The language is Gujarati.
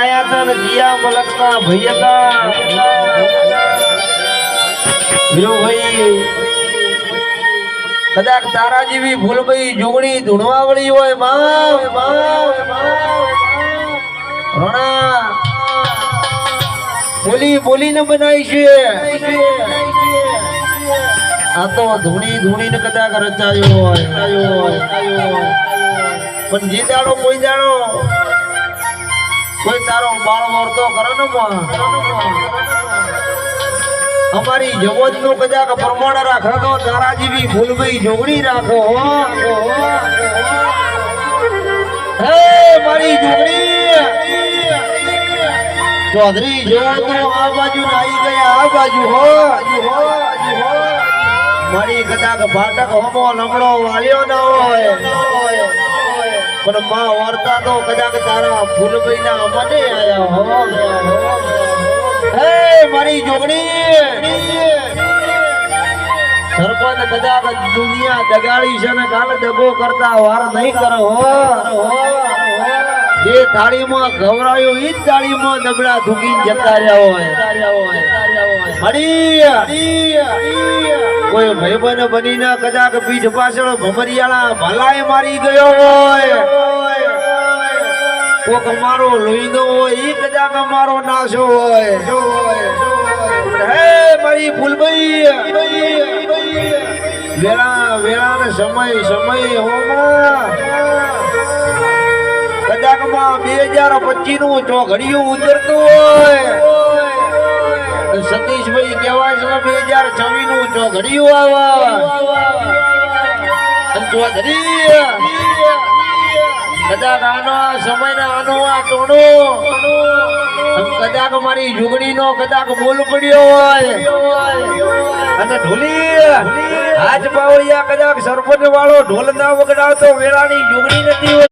આયા તા ને જીયા મલકના ભૈયા વીરો ભાઈ કદાચ તારા જેવી ભૂલભાઈ જોગણી ધૂણવા વળી હોય રણા બોલી બોલીને બનાવી છે આ તો ધૂણી ને કદાચ રચાયો હોય પણ જે દાડો કોઈ દાડો કોઈ તારો બાળ વર્તો કરો ને અમારી જગત નું કદાચ પ્રમાણ રાખો તો તારા જેવી ભૂલભાઈ જોગણી રાખો હે મારી જોગણી ચૌધરી જો તો આ બાજુ આવી ગયા આ બાજુ હો મારી કદાચ ભાટક હોમો લમડો વાલ્યો ન હોય પણ માં વર્તા તો કદાચ તારા ભૂલભાઈ ના મને આયા હો હે મારી જોગણી સરપંચ કદાચ દુનિયા દગાડી છે ને કાલે દગો કરતા વાર નહીં કરો હો જે થાળીમાં ઘવરાયો ઈ જ થાળીમાં નબળા ધૂકીને જતા રહ્યા હોય કોઈ ભાઈબંધ બનીને કદાચ પીઠ પાછળ ભમરિયાળા ભલાય મારી ગયો હોય કોક અમારો લોહીનો હોય ઈ કદાચ અમારો નાશો હોય હે મારી ભૂલભાઈ વેળા ને સમય હોમાં કદાચ માં 2025 નું ચોઘડિયું ઉતરતું હોય સતીશભાઈ કહેવાય છે 2026 નું ચોઘડિયું આવે ચોધરી કદાચ આનો સમય ને આનો આ ટોણો કદાચ મારી જુગડી નો કદાચ બોલ પડ્યો હોય અને ઢોલી હાથ પાવળિયા કદાચ સરપંચ વાળો ઢોલ ના વગડાવતો વેળાની જુગડી નથી